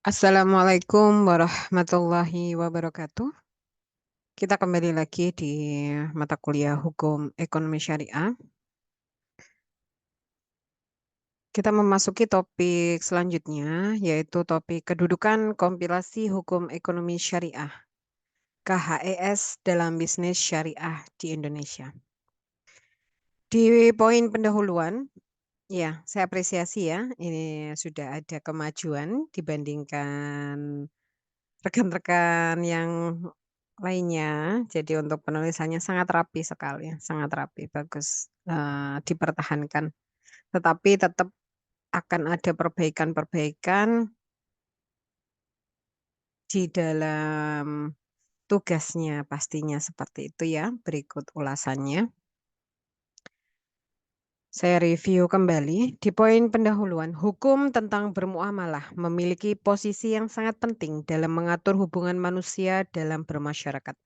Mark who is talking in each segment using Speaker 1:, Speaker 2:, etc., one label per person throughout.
Speaker 1: Assalamualaikum warahmatullahi wabarakatuh. Kita kembali lagi di mata kuliah Hukum Ekonomi Syariah. Kita memasuki topik selanjutnya, yaitu topik kedudukan kompilasi hukum ekonomi syariah, KHES dalam bisnis syariah di Indonesia. Di poin pendahuluan, ya, saya apresiasi ya, ini sudah ada kemajuan dibandingkan rekan-rekan yang lainnya. Jadi untuk penulisannya sangat rapi sekali, sangat rapi, bagus, dipertahankan. Tetapi tetap akan ada perbaikan-perbaikan di dalam tugasnya pastinya seperti itu ya. Berikut ulasannya. Saya review kembali di poin pendahuluan. Hukum tentang bermuamalah memiliki posisi yang sangat penting dalam mengatur hubungan manusia dalam bermasyarakat.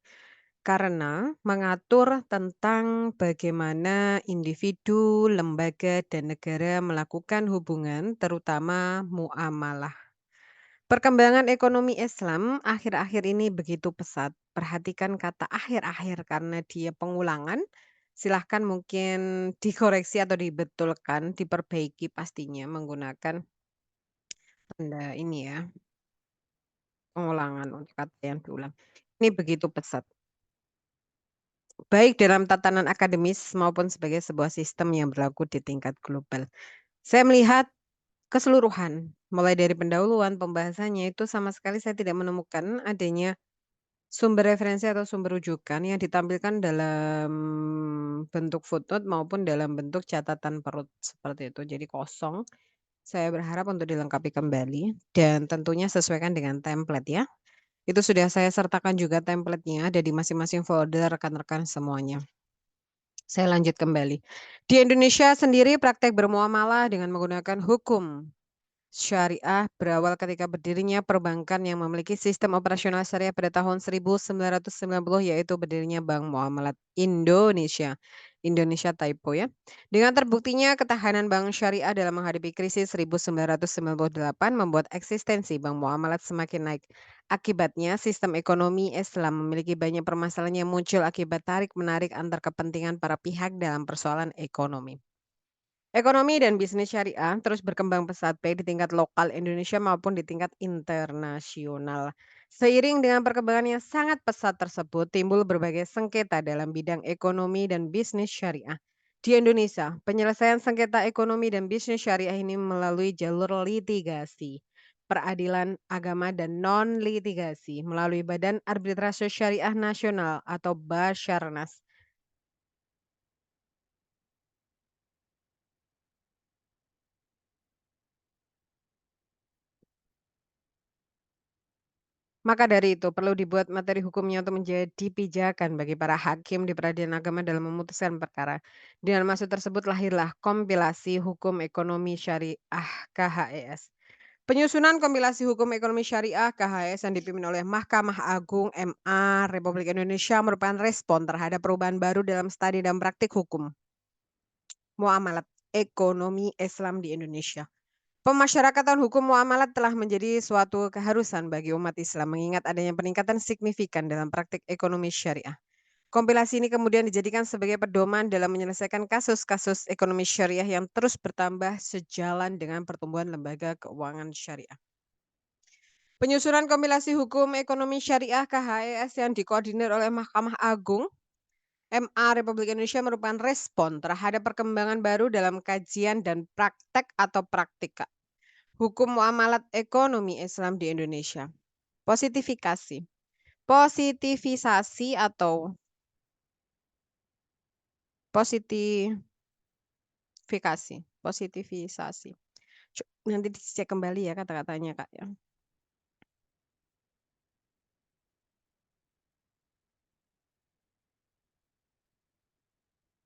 Speaker 1: Karena mengatur tentang bagaimana individu, lembaga, dan negara melakukan hubungan, terutama muamalah. Perkembangan ekonomi Islam akhir-akhir ini begitu pesat. Perhatikan kata akhir-akhir karena dia pengulangan. Silahkan mungkin dikoreksi atau dibetulkan, diperbaiki pastinya menggunakan tanda ini ya, pengulangan untuk kata yang diulang. Ini begitu pesat. Baik dalam tatanan akademis maupun sebagai sebuah sistem yang berlaku di tingkat global. Saya melihat keseluruhan, mulai dari pendahuluan pembahasannya itu sama sekali saya tidak menemukan adanya sumber referensi atau sumber rujukan yang ditampilkan dalam bentuk footnote maupun dalam bentuk catatan perut seperti itu. Jadi kosong. Saya berharap untuk dilengkapi kembali dan tentunya sesuaikan dengan template ya. Itu sudah saya sertakan juga template-nya ada di masing-masing folder rekan-rekan semuanya. Saya lanjut kembali. Di Indonesia sendiri praktek bermuamalah dengan menggunakan hukum syariah berawal ketika berdirinya perbankan yang memiliki sistem operasional syariah pada tahun 1990, yaitu berdirinya Bank Muamalat Indonesia. Indonesia typo ya. Dengan terbuktinya ketahanan bank syariah dalam menghadapi krisis 1998 membuat eksistensi Bank Muamalat semakin naik. Akibatnya sistem ekonomi Islam memiliki banyak permasalahan yang muncul akibat tarik-menarik antar kepentingan para pihak dalam persoalan ekonomi. Ekonomi dan bisnis syariah terus berkembang pesat baik di tingkat lokal Indonesia maupun di tingkat internasional. Seiring dengan perkembangan yang sangat pesat tersebut, timbul berbagai sengketa dalam bidang ekonomi dan bisnis syariah. Di Indonesia, penyelesaian sengketa ekonomi dan bisnis syariah ini melalui jalur litigasi, peradilan agama dan non-litigasi melalui Badan Arbitrase Syariah Nasional atau Basarnas. Maka dari itu, perlu dibuat materi hukumnya untuk menjadi pijakan bagi para hakim di peradilan agama dalam memutuskan perkara. Dengan maksud tersebut lahirlah kompilasi hukum ekonomi syariah KHES. Penyusunan kompilasi hukum ekonomi syariah KHS yang dipimpin oleh Mahkamah Agung MA Republik Indonesia merupakan respon terhadap perubahan baru dalam studi dan praktik hukum muamalat ekonomi Islam di Indonesia. Pemasyarakatan hukum muamalat telah menjadi suatu keharusan bagi umat Islam mengingat adanya peningkatan signifikan dalam praktik ekonomi syariah. Kompilasi ini kemudian dijadikan sebagai pedoman dalam menyelesaikan kasus-kasus ekonomi syariah yang terus bertambah sejalan dengan pertumbuhan lembaga keuangan syariah. Penyusunan kompilasi hukum ekonomi syariah KHES yang dikoordinir oleh Mahkamah Agung MA Republik Indonesia merupakan respon terhadap perkembangan baru dalam kajian dan praktek atau praktika hukum muamalat ekonomi Islam di Indonesia. Positifikasi. Positivisasi atau positifikasi. Positivisasi. Nanti dicek kembali ya kata-katanya Kak ya.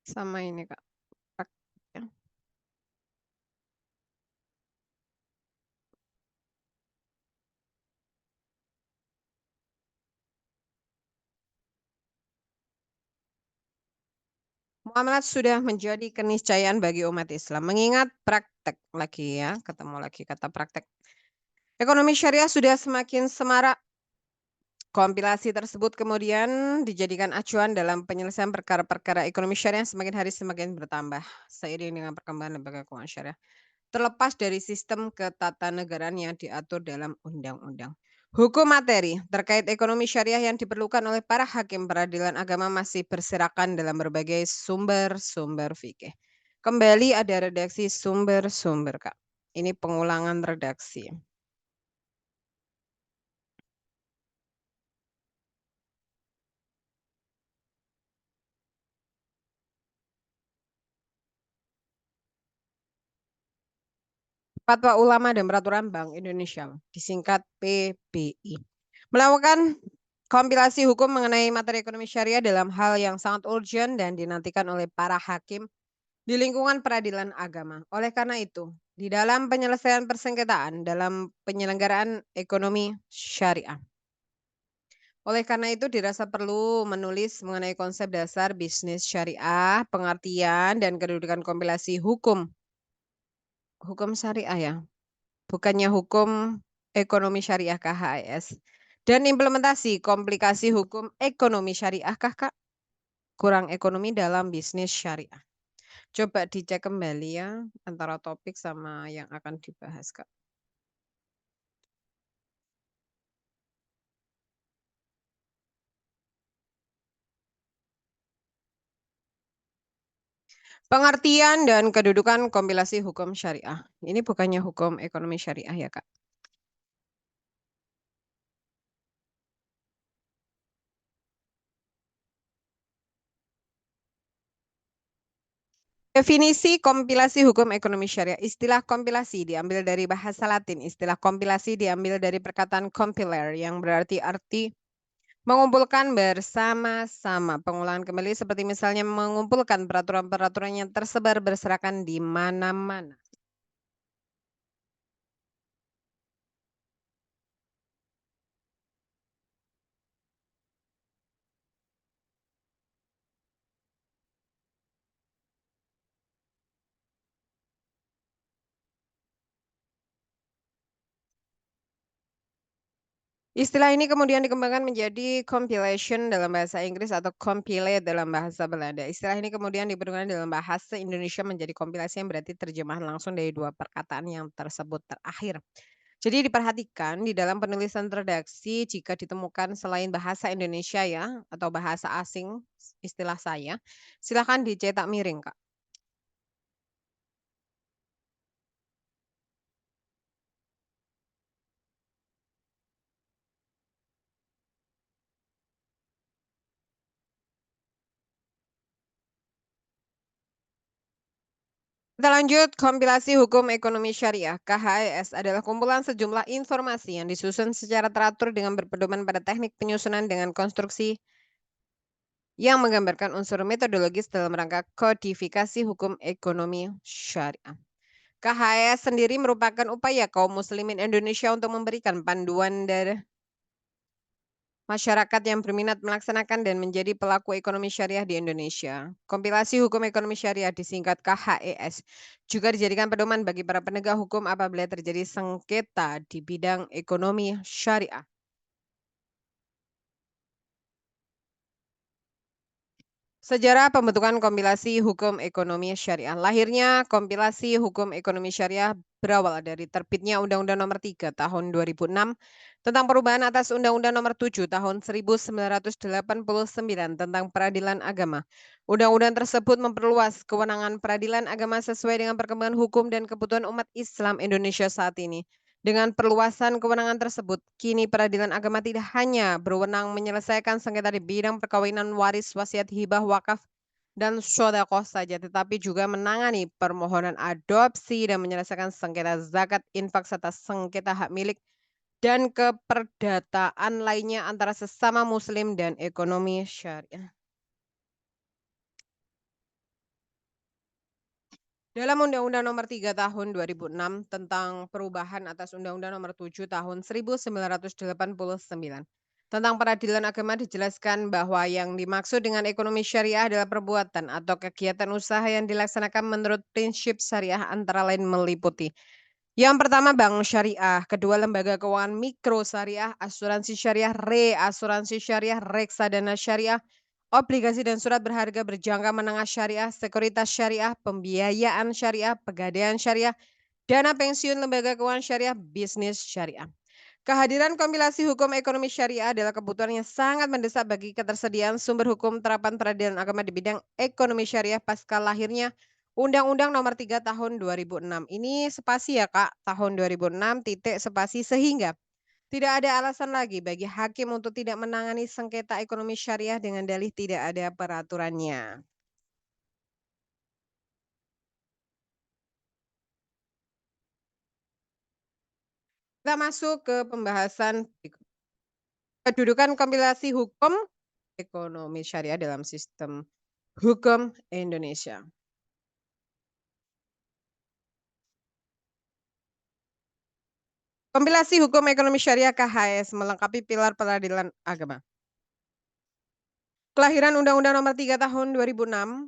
Speaker 1: Sama ini Kak. Ya. Muamalat sudah menjadi keniscayaan bagi umat Islam. Mengingat praktek lagi ya, ketemu lagi kata praktek. Ekonomi syariah sudah semakin semarak. Kompilasi tersebut kemudian dijadikan acuan dalam penyelesaian perkara-perkara ekonomi syariah yang semakin hari semakin bertambah seiring dengan perkembangan lembaga keuangan syariah. Terlepas dari sistem ketatanegaraan yang diatur dalam undang-undang. Hukum materi terkait ekonomi syariah yang diperlukan oleh para hakim peradilan agama masih berserakan dalam berbagai sumber-sumber fikih. Kembali ada redaksi sumber-sumber, Kak. Ini pengulangan redaksi. Fatwa Ulama dan Peraturan Bank Indonesia, disingkat PBI, melakukan kompilasi hukum mengenai materi ekonomi syariah dalam hal yang sangat urgent dan dinantikan oleh para hakim di lingkungan peradilan agama. Oleh karena itu, di dalam penyelesaian persengketaan dalam penyelenggaraan ekonomi syariah. Oleh karena itu dirasa perlu menulis mengenai konsep dasar bisnis syariah, pengertian dan kedudukan kompilasi hukum syariah ya. Bukannya hukum ekonomi syariah KHS. Dan implementasi komplikasi hukum ekonomi syariah Kak? Kurang ekonomi dalam bisnis syariah. Coba dicek kembali ya antara topik sama yang akan dibahas Kak. Pengertian dan kedudukan kompilasi hukum syariah. Ini bukannya hukum ekonomi syariah ya Kak. Definisi kompilasi hukum ekonomi syariah. Istilah kompilasi diambil dari bahasa Latin. Istilah kompilasi diambil dari perkataan compiler yang berarti mengumpulkan bersama-sama. Pengulangan kembali seperti misalnya mengumpulkan peraturan-peraturan yang tersebar berserakan di mana-mana. Istilah ini kemudian dikembangkan menjadi compilation dalam bahasa Inggris atau compilate dalam bahasa Belanda. Istilah ini kemudian dipergunakan dalam bahasa Indonesia menjadi kompilasi yang berarti terjemahan langsung dari dua perkataan yang tersebut terakhir. Jadi diperhatikan di dalam penulisan redaksi jika ditemukan selain bahasa Indonesia ya atau bahasa asing istilah saya, silakan dicetak miring, Kak. Kita lanjut, kompilasi hukum ekonomi syariah (KHS) adalah kumpulan sejumlah informasi yang disusun secara teratur dengan berpedoman pada teknik penyusunan dengan konstruksi yang menggambarkan unsur metodologis dalam rangka kodifikasi hukum ekonomi syariah. KHS sendiri merupakan upaya kaum muslimin Indonesia untuk memberikan panduan dari masyarakat yang berminat melaksanakan dan menjadi pelaku ekonomi syariah di Indonesia. Kompilasi hukum ekonomi syariah disingkat KHES juga dijadikan pedoman bagi para penegak hukum apabila terjadi sengketa di bidang ekonomi syariah. Sejarah pembentukan kompilasi hukum ekonomi syariah. Lahirnya kompilasi hukum ekonomi syariah berawal dari terbitnya Undang-Undang Nomor 3 Tahun 2006 tentang perubahan atas Undang-Undang Nomor 7 Tahun 1989 tentang peradilan agama. Undang-undang tersebut memperluas kewenangan peradilan agama sesuai dengan perkembangan hukum dan kebutuhan umat Islam Indonesia saat ini. Dengan perluasan kewenangan tersebut, kini peradilan agama tidak hanya berwenang menyelesaikan sengketa di bidang perkawinan, waris, wasiat, hibah, wakaf, dan sedekah saja, tetapi juga menangani permohonan adopsi dan menyelesaikan sengketa zakat, infak, serta sengketa hak milik dan keperdataan lainnya antara sesama muslim dan ekonomi syariah. Dalam Undang-Undang Nomor 3 Tahun 2006 tentang perubahan atas Undang-Undang Nomor 7 Tahun 1989 tentang peradilan agama dijelaskan bahwa yang dimaksud dengan ekonomi syariah adalah perbuatan atau kegiatan usaha yang dilaksanakan menurut prinsip syariah antara lain meliputi Yang pertama bank syariah, kedua lembaga keuangan mikro syariah, asuransi syariah, reasuransi syariah, reksadana syariah, obligasi dan surat berharga berjangka menengah syariah, sekuritas syariah, pembiayaan syariah, pegadaian syariah, dana pensiun lembaga keuangan syariah, bisnis syariah. Kehadiran kompilasi hukum ekonomi syariah adalah kebutuhan yang sangat mendesak bagi ketersediaan sumber hukum terapan peradilan agama di bidang ekonomi syariah pasca lahirnya Undang-Undang Nomor 3 Tahun 2006. Ini spasi ya Kak, tahun 2006 titik spasi sehingga tidak ada alasan lagi bagi hakim untuk tidak menangani sengketa ekonomi syariah dengan dalih tidak ada peraturannya. Kita masuk ke pembahasan kedudukan kompilasi hukum ekonomi syariah dalam sistem hukum Indonesia. Kompilasi hukum ekonomi syariah KHS melengkapi pilar peradilan agama. Kelahiran Undang-Undang Nomor 3 Tahun 2006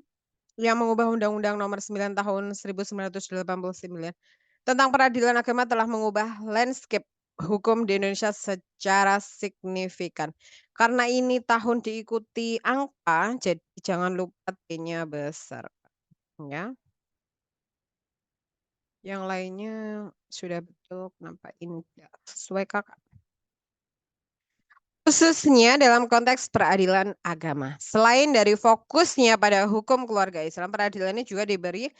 Speaker 1: yang mengubah Undang-Undang Nomor 9 Tahun 1989 tentang peradilan agama telah mengubah landscape hukum di Indonesia secara signifikan. Karena ini tahun diikuti angka, jadi jangan lupa T-nya besar. Ya. Yang lainnya sudah betul, kenapa ini tidak sesuai Kakak? Khususnya dalam konteks peradilan agama. Selain dari fokusnya pada hukum keluarga Islam, peradilan ini juga diberi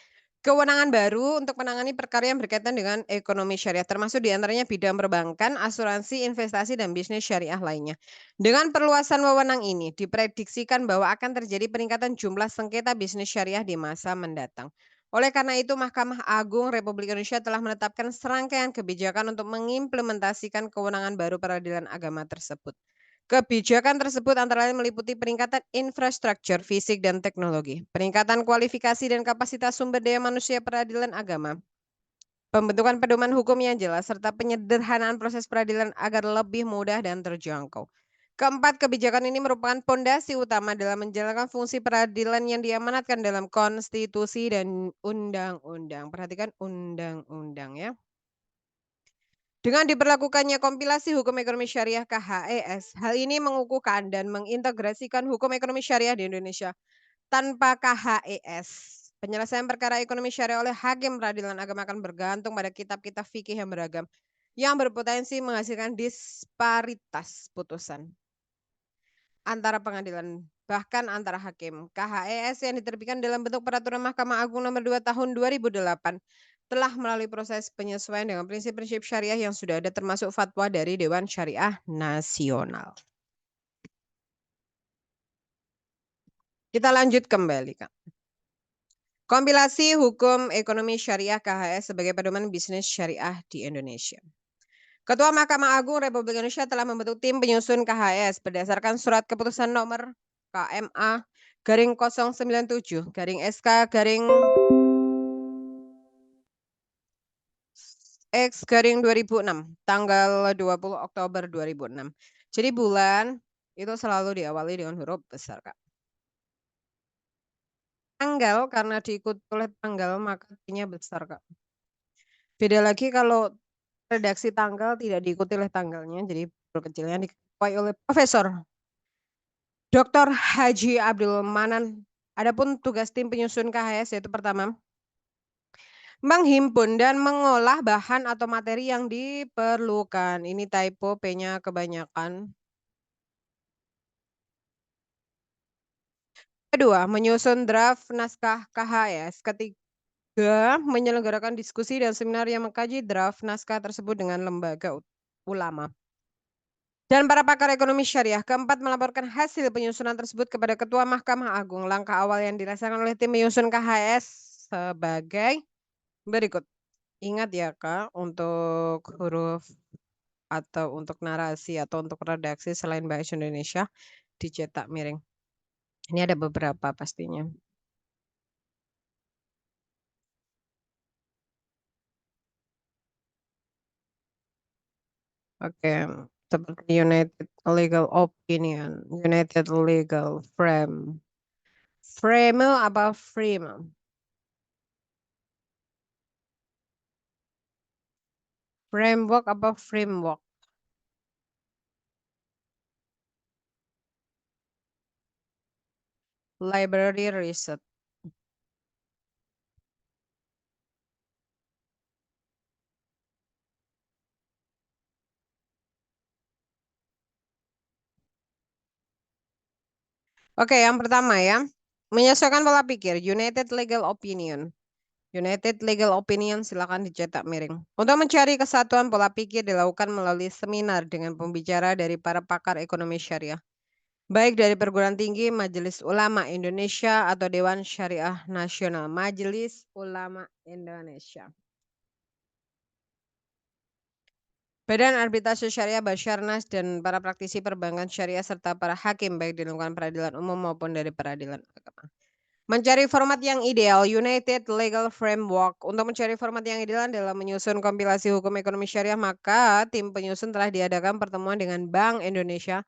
Speaker 1: kewenangan baru untuk menangani perkara yang berkaitan dengan ekonomi syariah, termasuk diantaranya bidang perbankan, asuransi, investasi, dan bisnis syariah lainnya. Dengan perluasan wewenang ini, diprediksikan bahwa akan terjadi peningkatan jumlah sengketa bisnis syariah di masa mendatang. Oleh karena itu, Mahkamah Agung Republik Indonesia telah menetapkan serangkaian kebijakan untuk mengimplementasikan kewenangan baru peradilan agama tersebut. Kebijakan tersebut antara lain meliputi peningkatan infrastruktur fisik dan teknologi, peningkatan kualifikasi dan kapasitas sumber daya manusia peradilan agama, pembentukan pedoman hukum yang jelas, serta penyederhanaan proses peradilan agar lebih mudah dan terjangkau. Keempat, kebijakan ini merupakan pondasi utama dalam menjalankan fungsi peradilan yang diamanatkan dalam konstitusi dan undang-undang. Perhatikan undang-undang ya. Dengan diberlakukannya kompilasi hukum ekonomi syariah KHES, hal ini mengukuhkan dan mengintegrasikan hukum ekonomi syariah di Indonesia. Tanpa KHES, penyelesaian perkara ekonomi syariah oleh hakim peradilan agama akan bergantung pada kitab-kitab fikih yang beragam, yang berpotensi menghasilkan disparitas putusan antara pengadilan, bahkan antara hakim. KHES yang diterbitkan dalam bentuk peraturan Mahkamah Agung nomor 2 tahun 2008 telah melalui proses penyesuaian dengan prinsip-prinsip syariah yang sudah ada termasuk fatwa dari Dewan Syariah Nasional. Kita lanjut kembali, Kak. Kompilasi hukum ekonomi syariah KHS sebagai pedoman bisnis syariah di Indonesia. Ketua Mahkamah Agung Republik Indonesia telah membentuk tim penyusun KHS berdasarkan surat keputusan nomor KMA garing 097 garing SK garing X garing 2006 tanggal 20 Oktober 2006. Jadi bulan itu selalu diawali dengan huruf besar, Kak. Tanggal karena diikuti oleh tanggal maka T-nya besar, Kak. Beda lagi kalau redaksi tanggal tidak diikuti oleh tanggalnya, jadi huruf kecilnya diketuai oleh Profesor Dr. Haji Abdul Manan. Adapun tugas tim penyusun KHS yaitu pertama, menghimpun dan mengolah bahan atau materi yang diperlukan. Ini typo, P-nya kebanyakan. Kedua, menyusun draft naskah KHS. Ketiga, menyelenggarakan diskusi dan seminar yang mengkaji draft naskah tersebut dengan lembaga ulama dan para pakar ekonomi syariah. Keempat, melaporkan hasil penyusunan tersebut kepada Ketua Mahkamah Agung. Langkah awal yang dirasakan oleh tim penyusun KHS sebagai berikut. Ingat ya Kak, untuk huruf atau untuk narasi atau untuk redaksi selain bahasa Indonesia dicetak miring. Ini ada beberapa pastinya. Oke, seperti United Legal Opinion, United Legal Frame. Frame apa frame? Framework apa framework? Library research. Oke, yang pertama ya. Menyesuaikan pola pikir. United Legal Opinion. United Legal Opinion silakan dicetak miring. Untuk mencari kesatuan pola pikir dilakukan melalui seminar dengan pembicara dari para pakar ekonomi syariah. Baik dari perguruan tinggi, Majelis Ulama Indonesia, atau Dewan Syariah Nasional. Majelis Ulama Indonesia. Badan Arbitrase Syariah Basarnas dan para praktisi perbankan syariah serta para hakim baik di lingkungan peradilan umum maupun dari peradilan agama. Mencari format yang ideal, United Legal Framework. Untuk mencari format yang ideal dalam menyusun kompilasi hukum ekonomi syariah, maka tim penyusun telah diadakan pertemuan dengan Bank Indonesia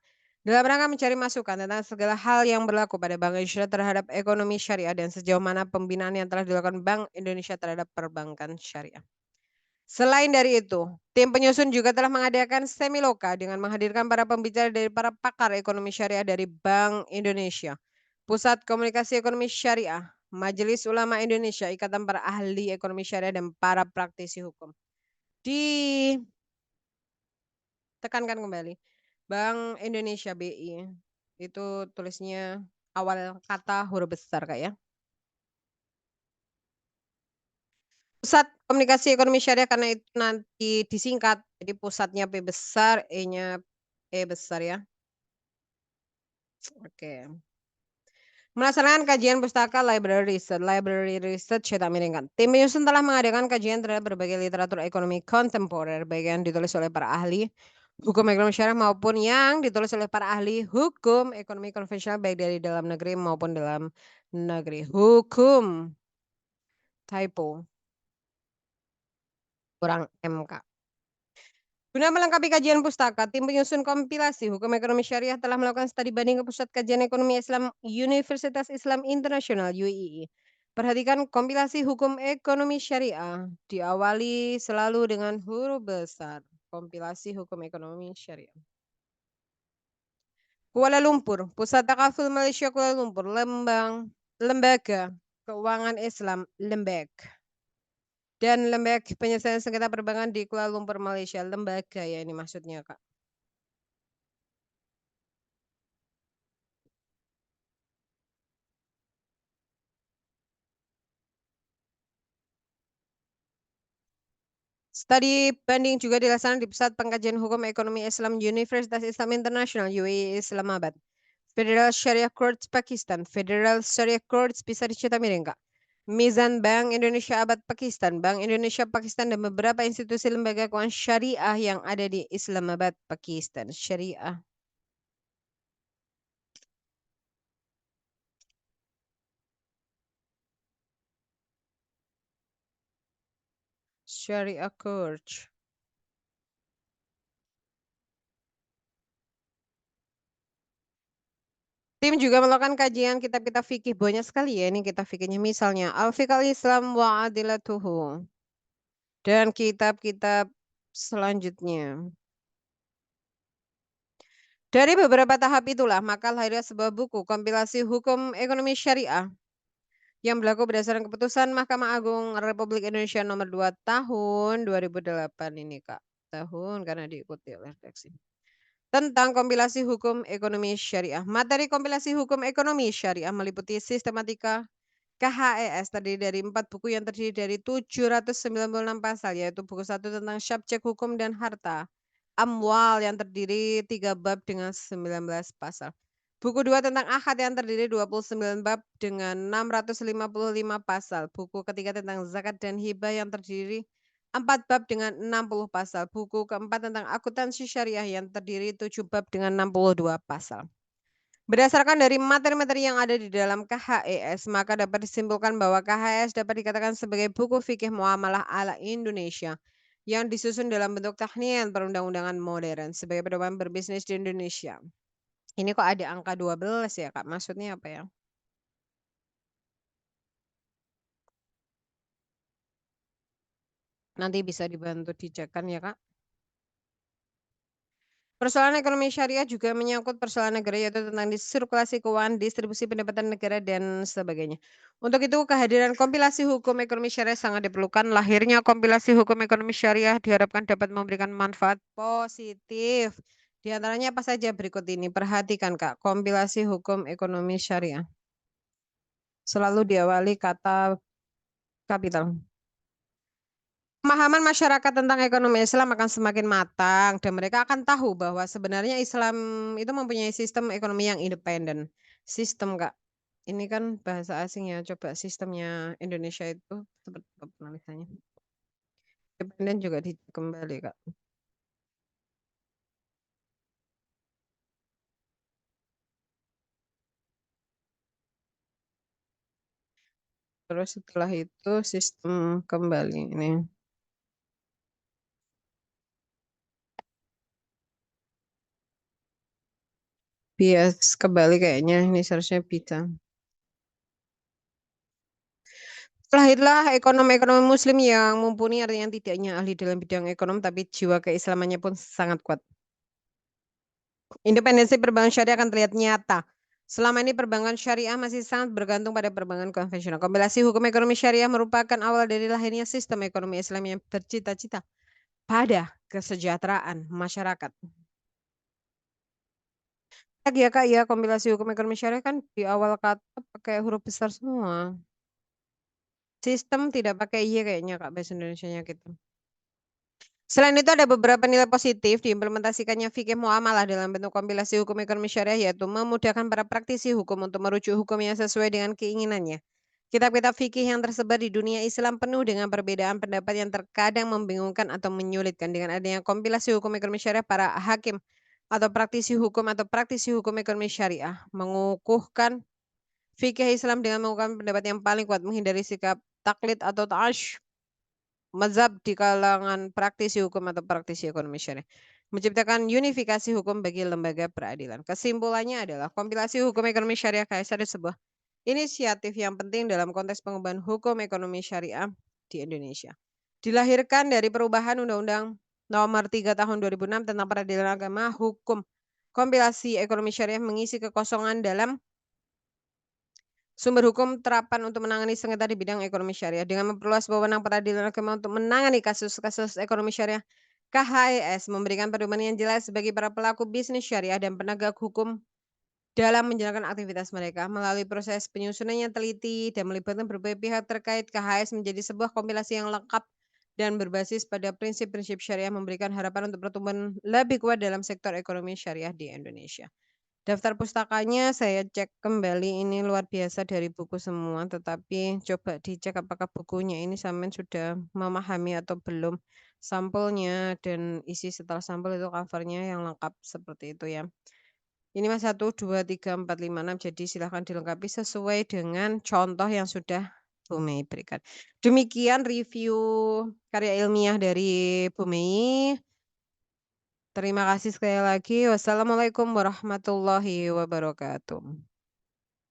Speaker 1: dalam rangka mencari masukan tentang segala hal yang berlaku pada Bank Indonesia terhadap ekonomi syariah dan sejauh mana pembinaan yang telah dilakukan Bank Indonesia terhadap perbankan syariah. Selain dari itu, tim penyusun juga telah mengadakan semiloka dengan menghadirkan para pembicara dari para pakar ekonomi syariah dari Bank Indonesia, Pusat Komunikasi Ekonomi Syariah, Majelis Ulama Indonesia, Ikatan Para Ahli Ekonomi Syariah, dan para praktisi hukum. Ditekankan kembali, Bank Indonesia BI, itu tulisnya awal kata huruf besar Kak ya. Pusat Komunikasi Ekonomi Syariah karena itu nanti disingkat, jadi pusatnya P besar, E-nya E besar ya. Oke. Melaksanakan kajian pustaka library research cetak miringkan. Tim penyusun telah mengadakan kajian terhadap berbagai literatur ekonomi kontemporer, baik yang ditulis oleh para ahli hukum ekonomi syariah maupun yang ditulis oleh para ahli hukum ekonomi konvensional, baik dari dalam negeri maupun dalam negeri. Hukum, typo, kurang MK. Guna melengkapi kajian pustaka, tim penyusun kompilasi hukum ekonomi syariah telah melakukan studi banding ke Pusat Kajian Ekonomi Islam Universitas Islam Internasional UII. Perhatikan kompilasi hukum ekonomi syariah diawali selalu dengan huruf besar. Kompilasi hukum ekonomi syariah. Kuala Lumpur, Pusat Takaful Malaysia Kuala Lumpur, Lembaga Keuangan Islam Lembek. Dan Lembaga Penyelesaian Sengketa Perbankan di Kuala Lumpur, Malaysia. Lembaga ya ini maksudnya, Kak. Studi banding juga dilaksanakan di Pusat Pengkajian Hukum Ekonomi Islam Universitas Islam Internasional UAE Islamabad. Federal Sharia Courts Pakistan. Federal Sharia Courts bisa dicetak miring, Kak. Mizan Bank Indonesia Abad Pakistan. Bank Indonesia Pakistan dan beberapa institusi lembaga keuangan syariah yang ada di Islamabad, Pakistan. Syariah. Syariah Courts. Tim juga melakukan kajian kitab-kitab fikih, banyak sekali ya ini kitab fikihnya, misalnya Al-Fiqh Al-Islam wa Adilatuhu dan kitab-kitab selanjutnya. Dari beberapa tahap itulah maka lahirnya sebuah buku kompilasi hukum ekonomi syariah yang berlaku berdasarkan keputusan Mahkamah Agung Republik Indonesia nomor 2 tahun 2008 ini, Kak. Tahun karena diikuti oleh redaksi. Tentang kompilasi hukum ekonomi syariah. Materi kompilasi hukum ekonomi syariah meliputi sistematika KHES terdiri dari 4 buku yang terdiri dari 796 pasal, yaitu buku 1 tentang subjek hukum dan harta amwal yang terdiri 3 bab dengan 19 pasal. Buku 2 tentang akad yang terdiri 29 bab dengan 655 pasal. Buku ketiga tentang zakat dan hibah yang terdiri 4 bab dengan 60 pasal. Buku keempat tentang akuntansi syariah yang terdiri 7 bab dengan 62 pasal. Berdasarkan dari materi-materi yang ada di dalam KHES, maka dapat disimpulkan bahwa KHES dapat dikatakan sebagai buku fikih muamalah ala Indonesia yang disusun dalam bentuk tahnian perundang-undangan modern sebagai pedoman berbisnis di Indonesia. Ini kok ada angka 12 ya, Kak? Maksudnya apa ya? Nanti bisa dibantu dicekkan ya, Kak. Persoalan ekonomi syariah juga menyangkut persoalan negara yaitu tentang sirkulasi keuangan, distribusi pendapatan negara dan sebagainya. Untuk itu kehadiran kompilasi hukum ekonomi syariah sangat diperlukan. Lahirnya kompilasi hukum ekonomi syariah diharapkan dapat memberikan manfaat positif. Di antaranya apa saja berikut ini. Perhatikan Kak, kompilasi hukum ekonomi syariah. Selalu diawali kata kapital. Pemahaman masyarakat tentang ekonomi Islam akan semakin matang dan mereka akan tahu bahwa sebenarnya Islam itu mempunyai sistem ekonomi yang independen. Sistem, Kak. Ini kan bahasa asing ya. Coba sistemnya Indonesia itu seperti apa penulisannya? Independen juga kembali, Kak. Terus setelah itu sistem kembali ini. Bias kembali kayaknya ini seharusnya bisa. Lahirlah ekonomi-ekonomi muslim yang mumpuni artinya tidak hanya ahli dalam bidang ekonomi tapi jiwa keislamannya pun sangat kuat. Independensi perbankan syariah akan terlihat nyata. Selama ini perbankan syariah masih sangat bergantung pada perbankan konvensional. Kompilasi hukum ekonomi syariah merupakan awal dari lahirnya sistem ekonomi Islam yang bercita-cita pada kesejahteraan masyarakat. Lagi ya Kak ya, kompilasi hukum ekonomi syariah kan di awal kata pakai huruf besar semua. Sistem tidak pakai Y kayaknya Kak bahasa Indonesianya gitu. Selain itu ada beberapa nilai positif diimplementasikannya fikih muamalah dalam bentuk kompilasi hukum ekonomi syariah yaitu memudahkan para praktisi hukum untuk merujuk hukum yang sesuai dengan keinginannya. Kitab-kitab fikih yang tersebar di dunia Islam penuh dengan perbedaan pendapat yang terkadang membingungkan atau menyulitkan. Dengan adanya kompilasi hukum ekonomi syariah, para hakim atau praktisi hukum ekonomi syariah mengukuhkan fikih Islam dengan mengungkapkan pendapat yang paling kuat, menghindari sikap taklid atau ta'ash mazhab di kalangan praktisi hukum atau praktisi ekonomi syariah, menciptakan unifikasi hukum bagi lembaga peradilan. Kesimpulannya adalah kompilasi hukum ekonomi syariah KSR adalah sebuah inisiatif yang penting dalam konteks pengembangan hukum ekonomi syariah di Indonesia. Dilahirkan dari perubahan Undang-Undang Nomor 3 Tahun 2006 tentang Peradilan Agama Hukum. Kompilasi ekonomi syariah mengisi kekosongan dalam sumber hukum terapan untuk menangani sengketa di bidang ekonomi syariah dengan memperluas wewenang peradilan agama untuk menangani kasus-kasus ekonomi syariah. KHES memberikan pedoman yang jelas bagi para pelaku bisnis syariah dan penegak hukum dalam menjalankan aktivitas mereka. Melalui proses penyusunan yang teliti dan melibatkan berbagai pihak terkait, KHS menjadi sebuah kompilasi yang lengkap dan berbasis pada prinsip-prinsip syariah, memberikan harapan untuk pertumbuhan lebih kuat dalam sektor ekonomi syariah di Indonesia. Daftar pustakanya saya cek kembali, ini luar biasa dari buku semua, tetapi coba dicek apakah bukunya ini sampean sudah memahami atau belum. Sampelnya dan isi setelah sampel itu covernya yang lengkap seperti itu ya. Ini Mas 1, 2, 3, 4, 5, 6. Jadi silahkan dilengkapi sesuai dengan contoh yang sudah Bu Mei berikan. Demikian review karya ilmiah dari Bu Mei. Terima kasih sekali lagi. Wassalamualaikum warahmatullahi wabarakatuh.